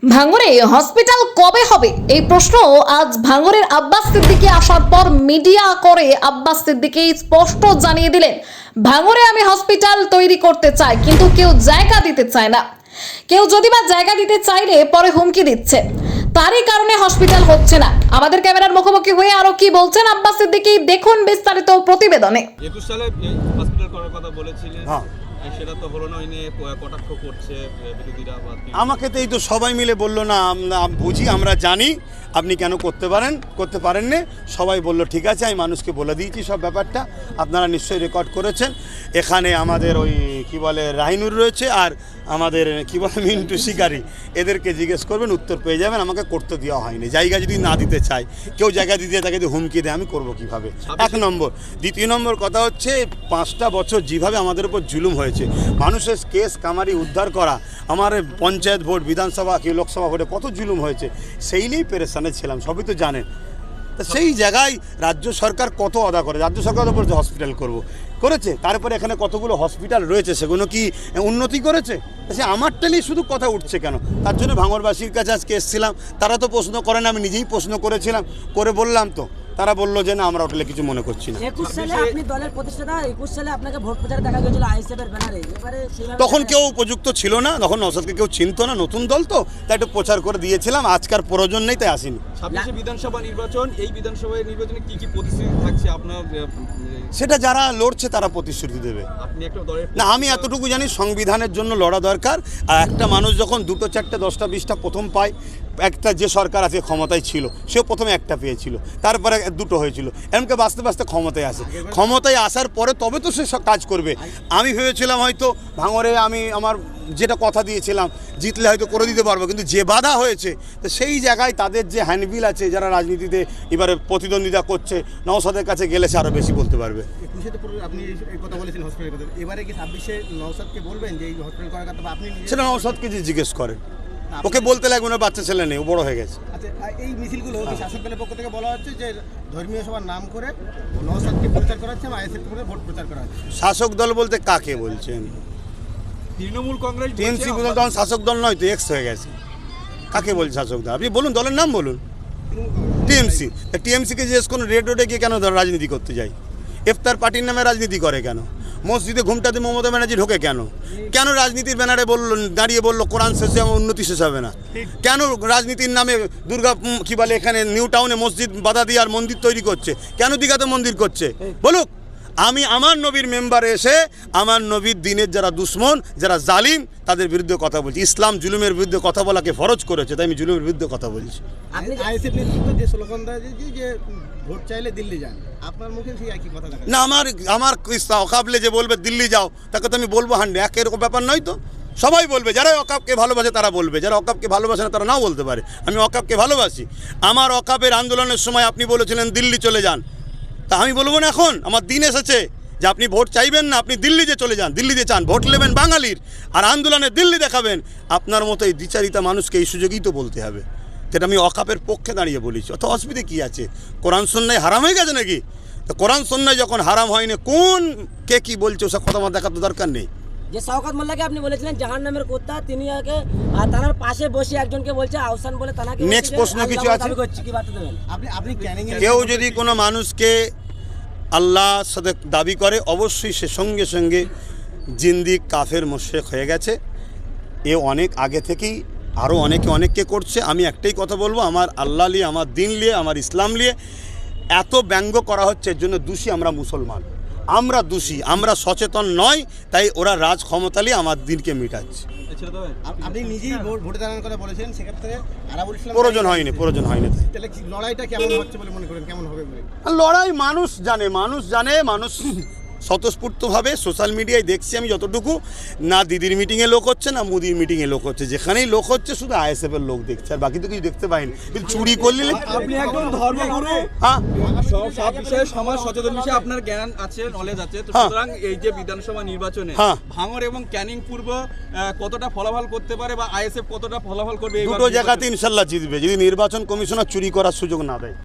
ভাঙড়ে হসপিটাল কবে হবে এই প্রশ্ন আজ ভাঙড়ের আব্বাস সিদ্দিকী আসার পর মিডিয়া করে আব্বাস সিদ্দিকী স্পষ্ট জানিয়ে দিলেন, ভাঙড়ে আমি হসপিটাল তৈরি করতে চাই, কিন্তু কেউ জায়গা দিতে চায় না। কেউ যদি বা জায়গা দিতে চাইলে পরে হুমকি দিচ্ছে, তারই কারণে হসপিটাল হচ্ছে না। আমাদের ক্যামেরার মুখোমুখি হয়ে আরো কি বলছেন আব্বাস সিদ্দিকী, দেখুন বিস্তারিত প্রতিবেদনে। 21 সালে হসপিটাল করার কথা বলেছিলেন, সেটা তো হলো না, ওই নিয়ে কটাক্ষ করছে বিরোধীরা। আমাকে তো এই তো সবাই মিলে বললো না, বুঝি আমরা জানি আপনি কেন করতে পারেননি। সবাই বললো ঠিক আছে, আমি মানুষকে বলে দিয়েছি সব ব্যাপারটা, আপনারা নিশ্চয়ই রেকর্ড করেছেন। এখানে আমাদের ওই কি বলে রাহিনুর রয়েছে, আর আমাদের কি বলে মিন্টু শিকারি, এদেরকে জিজ্ঞেস করবেন, উত্তর পেয়ে যাবেন। আমাকে করতে দেওয়া হয়নি। জায়গা যদি না দিতে চায়, কেউ জায়গা দিতে তাকে যদি হুমকি দেয়, আমি করবো কীভাবে? এক নম্বর। দ্বিতীয় নম্বর কথা হচ্ছে, 5টা বছর যেভাবে আমাদের উপর জুলুম হয়েছে, মানুষের কেস কামারি উদ্ধার করা, আমার পঞ্চায়েত ভোট, বিধানসভা কি লোকসভা ভোটে কত জুলুম হয়েছে, সেই নিয়েই পেরেশানে ছিলাম, সবই তো জানেন। তা সেই জায়গায় রাজ্য সরকার কত আদা করে, রাজ্য সরকার উপর যে হসপিটাল করেছে, তারপরে এখানে কতগুলো হসপিটাল রয়েছে, সেগুলো কি উন্নতি করেছে? সে আমারটা নিয়ে শুধু কথা উঠছে কেন? তার জন্য ভাঙড়বাসীর কাছে আজকে এসেছিলাম। তারা তো প্রশ্ন করে না, আমি নিজেই প্রশ্ন করেছিলাম, করে বললাম তো। তারা বললো যে না, আমরা হোটেলে কিছু মনে করছি না। 21 সালে আপনি দলের প্রতিষ্ঠাতা, 21 সালে আপনাকে ভোট প্রচারে দেখা গিয়েছিল আইএসএফের ব্যানারে। তখন কেউ উপযুক্ত ছিল না, তখন নওশাদকে কেউ চিনতো না, নতুন দল তো, তাই একটু প্রচার করে দিয়েছিলাম। আজকার প্রয়োজন নেই, তাই আসিনি। 26 বিধানসভা নির্বাচন, এই বিধানসভা নির্বাচনে কি কি প্রতিশ্রুতি থাকছে আপনার? সেটা যারা লড়ছে তারা প্রতিশ্রুতি দেবে। আপনি একটা দলের না, আমি এতটুকু জানি, সংবিধানের জন্য লড়া দরকার। আর একটা মানুষ যখন 2টো 4টে 10টা 20টা প্রথম পায়, একটা যে সরকার আছে ক্ষমতায় ছিল, সেও প্রথমে একটা পেয়েছিল, তারপরে 2টো হয়েছিল, এমনকি বাঁচতে বাঁচতে ক্ষমতায় আসে। ক্ষমতায় আসার পরে তবে তো সে কাজ করবে। আমি ভেবেছিলাম হয়তো ভাঙড়ে আমি আমার যেটা কথা দিয়েছিলাম, জিতলে হয়তো করে দিতে পারবো, কিন্তু যে বাধা হয়েছে, তো সেই জায়গায় তাদের যে হ্যান্ডবিল আছে, যারা রাজনীতিতে এবারে প্রতিদ্বন্দ্বিতা করছে, নওশাদের কাছে গেলে সে আরও বেশি বলতে পারবে। আপনি এই কথা বলেছেন হসপিটালের কথা, এবারে কি 26-এ নওশাদকে বলবেন যে এই হসপিটাল করার কথা? আপনি সেটা নওশাদকে যে জিজ্ঞেস করেন, ওকে বলতে লাগবে না, বাচ্চা ছেলে নেই, ও বড় হয়ে গেছে। আচ্ছা, এই মিছিলগুলো শাসক দলের পক্ষ থেকে বলা হচ্ছে যে ধর্মীয় সভার নাম করে নওশাদকে প্রচার করা হচ্ছে, আইএসএফ করে ভোট প্রচার করা হচ্ছে। শাসক দল বলতে কাকে বলছেন? তৃণমূল কংগ্রেস, টিএমসি তখন শাসক দল নয় তো, এক্স হয়ে গেছে। কাকে বলছে শাসক দল? আপনি বলুন, দলের নাম বলুন। টিএমসি। টিএমসিকে জিজ্ঞেস করুন রেড রোডে গিয়ে কেন রাজনীতি করতে যায়? ইফতার পার্টির নামে রাজনীতি করে কেন? মসজিদে ঘুমটাতে মমতা ব্যানার্জি ঢোকে কেন? কেন রাজনীতির ব্যানারে দাঁড়িয়ে বললো কোরআন শেষে আমার উন্নতি শেষ হবে না? কেন রাজনীতির নামে দুর্গা কি বলে এখানে নিউ টাউনে মসজিদ বাধা দিয়ে আর মন্দির তৈরি করছে? কেন দীঘাতে মন্দির করছে? বলুক। আমি আমার নবীর মেম্বারে এসে আমার নবীর দিনের যারা দুশ্মন, যারা জালিম, তাদের বিরুদ্ধে কথা বলছি। ইসলাম জুলুমের বিরুদ্ধে কথা বলাকে ফরজ করেছে, তাই আমি জুলুমের বিরুদ্ধে কথা বলছি। আপনি আইএসএফ নেতৃত্ব যে স্লোগান দেয় যে ভোট চাইলে দিল্লি যান, আপনার মুখে সেই একই কথা দেখা না, আমার অকাবলে যে বলবে দিল্লি যাও, তাকে তো আমি বলবো হান্ডে, এরকম ব্যাপার নয় তো। সবাই বলবে, যারা অকাবকে ভালোবাসে তারা বলবে, যারা অকাবকে ভালোবাসে না তারা নাও বলতে পারে। আমি অকাবকে ভালোবাসি। আমার অকাবের আন্দোলনের সময় আপনি বলেছিলেন দিল্লি চলে যান, তা আমি বলবো না এখন? আমার দিন এসেছে যে আপনি ভোট চাইবেন না, আপনি দিল্লি যে চলে যান। দিল্লি যে চান, ভোট নেবেন বাঙালির, আর আন্দোলনে দিল্লি দেখাবেন। আপনার মতো এই দ্বিচারিতা মানুষকে এই সুযোগেই তো বলতে হবে। যেটা আমি অকাপের পক্ষে দাঁড়িয়ে বলেছি, অত অসুবিধে কী আছে? কোরআন সুন্নাহ হারাম হয়ে গেছে নাকি? তো কোরআন সুন্নাহ যখন হারাম হয়নি, কোন কে কি বলছে ওসব কথা আমার দেখার তো দরকার নেই। যে শওকত মোল্লাকে আপনি বলেছিলেন জাহান্নামের কুত্তা, তিনি আগে তার পাশে বসে একজনকে বলছে আহসান বলে, তাকে নেক্সট প্রশ্ন কিছু আছে? কি বার্তা দেবেন আপনি ক্যানিং এর কেউ যদি কোনো মানুষকে আল্লাহর সাথে দাবি করে, অবশ্যই সে সঙ্গে সঙ্গে জিন্দিক কাফের মুশরিক হয়ে গেছে। এ অনেক আগে থেকেই আরও অনেককে করছে। আমি একটাই কথা বলবো, আমার আল্লাহ নিয়ে, আমার দিন নিয়ে, আমার ইসলাম নিয়ে এত ব্যঙ্গ করা হচ্ছে, এর জন্য দোষী আমরা মুসলমান, আমরা দোষী, আমরা সচেতন নয়, তাই ওরা রাজ ক্ষমতা নিয়ে আমার দিনকে মিটাচ্ছে। আপনি নিজেই ভোটে দাঁড়ানোর কথা বলেছেন, সেক্ষেত্রে আরাবুল ইসলাম প্রয়োজন হয়নি। তাহলে লড়াইটা কেমন হচ্ছে বলে মনে করেন, কেমন হবে বলে? লড়াই মানুষ জানে, মানুষ স্বতঃস্ফূর্তভাবে সোশ্যাল মিডিয়ায় দেখছি আমি যতটুকু, না দিদির মিটিংয়ে লোক হচ্ছে, না মোদির মিটিংয়ে লোক হচ্ছে। যেখানেই লোক হচ্ছে শুধু আইএসএফের লোক দেখছে, আর বাকি তো কিছু দেখতে পাইনি। কিন্তু চুরি করলে আপনি একজন ধর্মগুরু, হ্যাঁ, সব বিষয়ে সমাজ সচেতন বিষয়ে আপনার জ্ঞান আছে, নলেজ আছে। তো সুতরাং এই যে বিধানসভা নির্বাচনে ভাঙড় এবং ক্যানিং পূর্ব কতটা ফলাফল করতে পারে, বা আইএসএফ কতটা ফলাফল করবে? 2টো জায়গাতে ইনশাল্লাহ জিতবে, যদি নির্বাচন কমিশনার চুরি করার সুযোগ না দেয়।